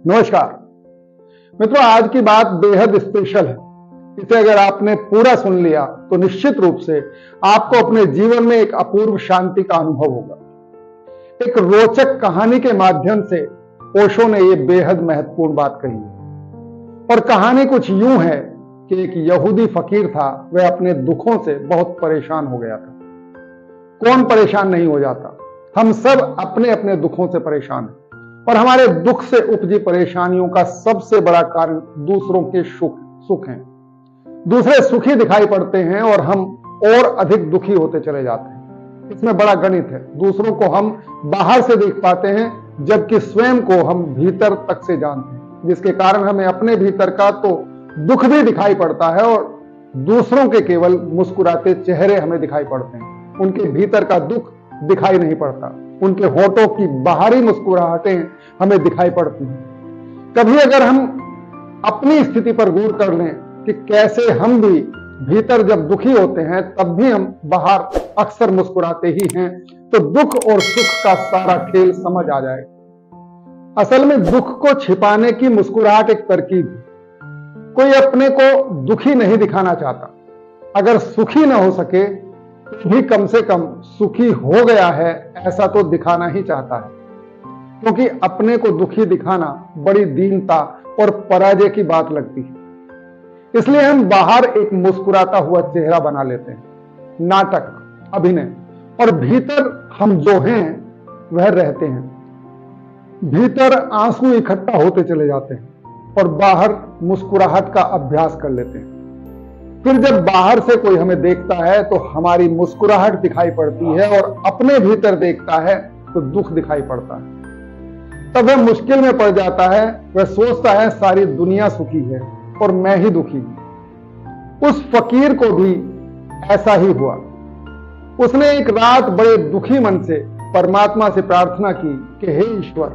नमस्कार मित्रों, आज की बात बेहद स्पेशल है। इसे अगर आपने पूरा सुन लिया तो निश्चित रूप से आपको अपने जीवन में एक अपूर्व शांति का अनुभव होगा। एक रोचक कहानी के माध्यम से ओशो ने यह बेहद महत्वपूर्ण बात कही है। और कहानी कुछ यूं है कि एक यहूदी फकीर था, वह अपने दुखों से बहुत परेशान हो गया था। कौन परेशान नहीं हो जाता? हम सब अपने अपने दुखों से परेशान हैं। और हमारे दुख से उपजी परेशानियों का सबसे बड़ा कारण दूसरों के सुख हैं। दूसरे सुखी दिखाई पड़ते हैं और हम और अधिक दुखी होते चले जाते हैं। इसमें बड़ा गणित है। दूसरों को हम बाहर से देख पाते हैं, जबकि स्वयं को हम भीतर तक से जानते हैं, जिसके कारण हमें अपने भीतर का तो दुख भी दिखाई पड़ता है और दूसरों के केवल मुस्कुराते चेहरे हमें दिखाई पड़ते हैं। उनके भीतर का दुख दिखाई नहीं पड़ता। उनके होठों की बाहरी मुस्कुराहटें हमें दिखाई पड़ती हैं। कभी अगर हम अपनी स्थिति पर गौर कर लें कि कैसे हम भी भीतर जब दुखी होते हैं तब भी हम बाहर अक्सर मुस्कुराते ही हैं, तो दुख और सुख का सारा खेल समझ आ जाएगा। असल में दुख को छिपाने की मुस्कुराहट एक तरकीब है। कोई अपने को दुखी नहीं दिखाना चाहता। अगर सुखी ना हो सके तो भी कम से कम सुखी हो गया है ऐसा तो दिखाना ही चाहता है, क्योंकि अपने को दुखी दिखाना बड़ी दीनता और पराजय की बात लगती है। इसलिए हम बाहर एक मुस्कुराता हुआ चेहरा बना लेते हैं, नाटक, अभिनय, और भीतर हम जो हैं वह रहते हैं। भीतर आंसू इकट्ठा होते चले जाते हैं और बाहर मुस्कुराहट का अभ्यास कर लेते हैं। फिर जब बाहर से कोई हमें देखता है तो हमारी मुस्कुराहट दिखाई पड़ती है, और अपने भीतर देखता है तो दुख दिखाई पड़ता है। तब वह मुश्किल में पड़ जाता है। वह सोचता है सारी दुनिया सुखी है और मैं ही दुखी हूं। उस फकीर को भी ऐसा ही हुआ। उसने एक रात बड़े दुखी मन से परमात्मा से प्रार्थना की कि हे ईश्वर,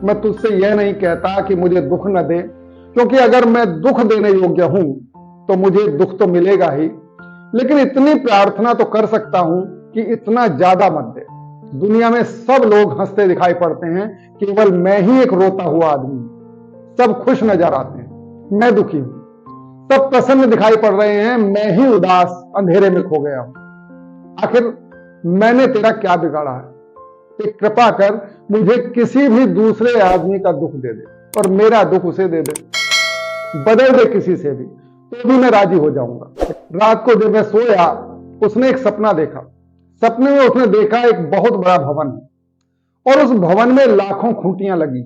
मैं तुझसे यह नहीं कहता कि मुझे दुख न दे, क्योंकि अगर मैं दुख देने योग्य हूं तो मुझे दुख तो मिलेगा ही, लेकिन इतनी प्रार्थना तो कर सकता हूं कि इतना ज्यादा मत दे। दुनिया में सब लोग हंसते दिखाई पड़ते हैं, केवल मैं ही एक रोता हुआ आदमी हूं। सब खुश नजर आते हैं, मैं दुखी हूं। सब प्रसन्न दिखाई पड़ रहे हैं, मैं ही उदास अंधेरे में खो गया हूं। आखिर मैंने तेरा क्या बिगाड़ा है? एक कृपा कर, मुझे किसी भी दूसरे आदमी का दुख दे दे और मेरा दुख उसे दे दे। बदल दे किसी से भी, तो भी मैं राजी हो जाऊंगा। रात को जब मैं सोया, उसने एक सपना देखा। सपने में उसने देखा एक बहुत बड़ा भवन है और उस भवन में लाखों खूंटियां लगी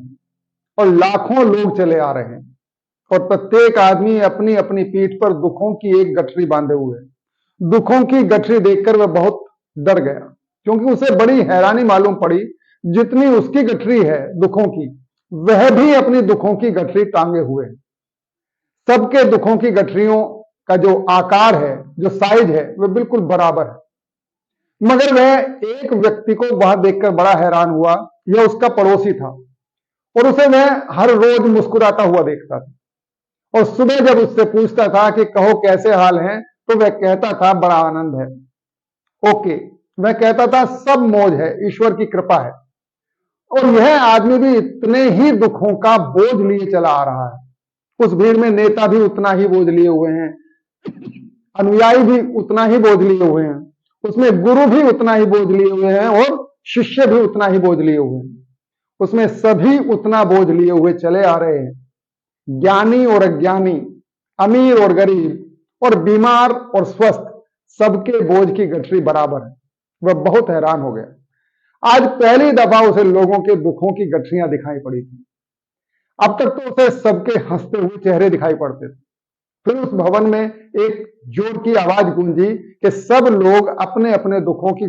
और लाखों लोग चले आ रहे हैं, और प्रत्येक आदमी अपनी अपनी पीठ पर दुखों की एक गठरी बांधे हुए है। दुखों की गठरी देखकर वह बहुत डर गया, क्योंकि उसे बड़ी हैरानी मालूम पड़ी। जितनी उसकी गठरी है दुखों की, वह भी अपनी दुखों की गठरी टांगे हुए है। सबके दुखों की गठरियों का जो आकार है, जो साइज है, वह बिल्कुल बराबर है। मगर वह एक व्यक्ति को वहां देखकर बड़ा हैरान हुआ। यह उसका पड़ोसी था और उसे वह हर रोज मुस्कुराता हुआ देखता था। और सुबह जब उससे पूछता था कि कहो कैसे हाल हैं, तो वह कहता था बड़ा आनंद है, ओके। वह कहता था सब मौज है, ईश्वर की कृपा है। और यह आदमी भी इतने ही दुखों का बोझ लिए चला आ रहा है। उस भीड़ में नेता भी उतना ही बोझ लिए हुए हैं, अनुयायी भी उतना ही बोझ लिए हुए हैं, उसमें गुरु भी उतना ही बोझ लिए हुए हैं और शिष्य भी उतना ही बोझ लिए हुए हैं। उसमें सभी उतना बोझ लिए हुए चले आ रहे हैं। ज्ञानी और अज्ञानी, अमीर और गरीब, और बीमार और स्वस्थ, सबके बोझ की गठरी बराबर है। वह बहुत हैरान हो गया। आज पहली दफा उसे लोगों के दुखों की गठरियां दिखाई पड़ी थी। अब तक तो उसे सबके हंसते हुए चेहरे दिखाई पड़ते थे। फिर उस भवन में एक जोर की आवाज गूंजी कि सब लोग अपने अपने दुखों की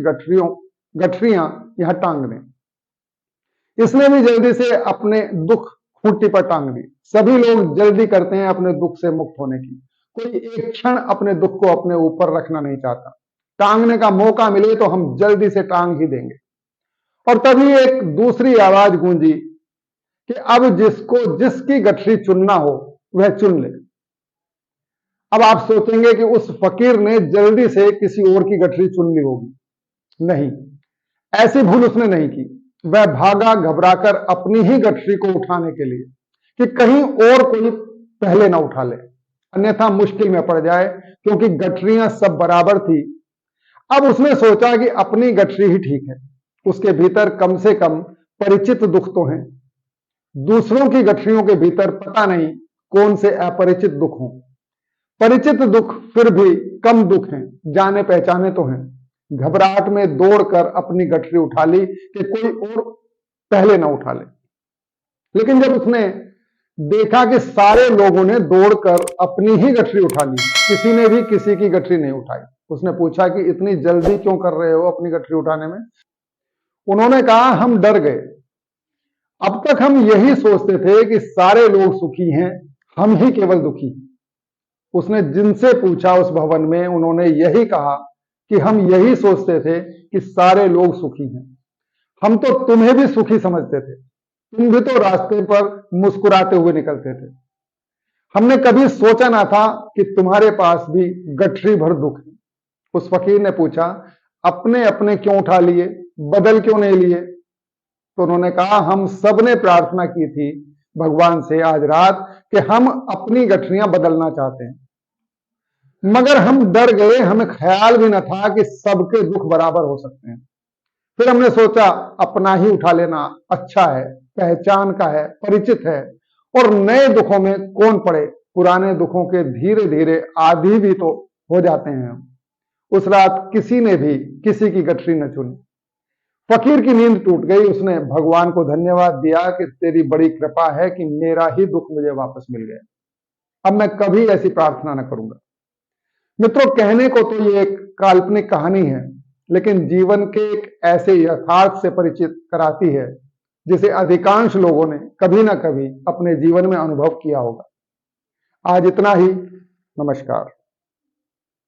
गठरियां यहां टांग दें। इसने भी जल्दी से अपने दुख खूंटी पर टांग दी। सभी लोग जल्दी करते हैं अपने दुख से मुक्त होने की। कोई एक क्षण अपने दुख को अपने ऊपर रखना नहीं चाहता। टांगने का मौका मिले तो हम जल्दी से टांग ही देंगे। और तभी एक दूसरी आवाज गूंजी कि अब जिसको जिसकी गठरी चुनना हो वह चुन ले। अब आप सोचेंगे कि उस फकीर ने जल्दी से किसी और की गठरी चुन ली होगी। नहीं, ऐसी भूल उसने नहीं की। वह भागा घबराकर अपनी ही गठरी को उठाने के लिए, कि कहीं और कोई पहले ना उठा ले, अन्यथा मुश्किल में पड़ जाए, क्योंकि गठरियां सब बराबर थी। अब उसने सोचा कि अपनी गठरी ही ठीक है, उसके भीतर कम से कम परिचित दुख तो हैं। दूसरों की गठरियों के भीतर पता नहीं कौन से अपरिचित दुख हों। परिचित दुख फिर भी कम दुख हैं, जाने पहचाने तो हैं। घबराहट में दौड़कर अपनी गठरी उठा ली कि कोई और पहले ना उठा ले। लेकिन जब उसने देखा कि सारे लोगों ने दौड़कर अपनी ही गठरी उठा ली, किसी ने भी किसी की गठरी नहीं उठाई, उसने पूछा कि इतनी जल्दी क्यों कर रहे हो अपनी गठरी उठाने में? उन्होंने कहा, हम डर गए। अब तक हम यही सोचते थे कि सारे लोग सुखी हैं, हम ही केवल दुखी। उसने जिनसे पूछा उस भवन में, उन्होंने यही कहा कि हम यही सोचते थे कि सारे लोग सुखी हैं, हम तो तुम्हें भी सुखी समझते थे, तुम भी तो रास्ते पर मुस्कुराते हुए निकलते थे। हमने कभी सोचा ना था कि तुम्हारे पास भी गठरी भर दुख है। उस फकीर ने पूछा, अपने अपने क्यों उठा लिए, बदल क्यों नहीं लिए? तो उन्होंने कहा, हम सब ने प्रार्थना की थी भगवान से आज रात कि हम अपनी गठरियां बदलना चाहते हैं, मगर हम डर गए, हमें ख्याल भी न था कि सबके दुख बराबर हो सकते हैं। फिर हमने सोचा अपना ही उठा लेना अच्छा है, पहचान का है, परिचित है, और नए दुखों में कौन पड़े। पुराने दुखों के धीरे धीरे आदी भी तो हो जाते हैं। उस रात किसी ने भी किसी की गठरी न चुनी। फकीर की नींद टूट गई। उसने भगवान को धन्यवाद दिया कि तेरी बड़ी कृपा है कि मेरा ही दुख मुझे वापस मिल गया, अब मैं कभी ऐसी प्रार्थना न करूंगा। मित्रों, कहने को तो ये एक काल्पनिक कहानी है, लेकिन जीवन के एक ऐसे यथार्थ से परिचित कराती है जिसे अधिकांश लोगों ने कभी ना कभी अपने जीवन में अनुभव किया होगा। आज इतना ही। नमस्कार।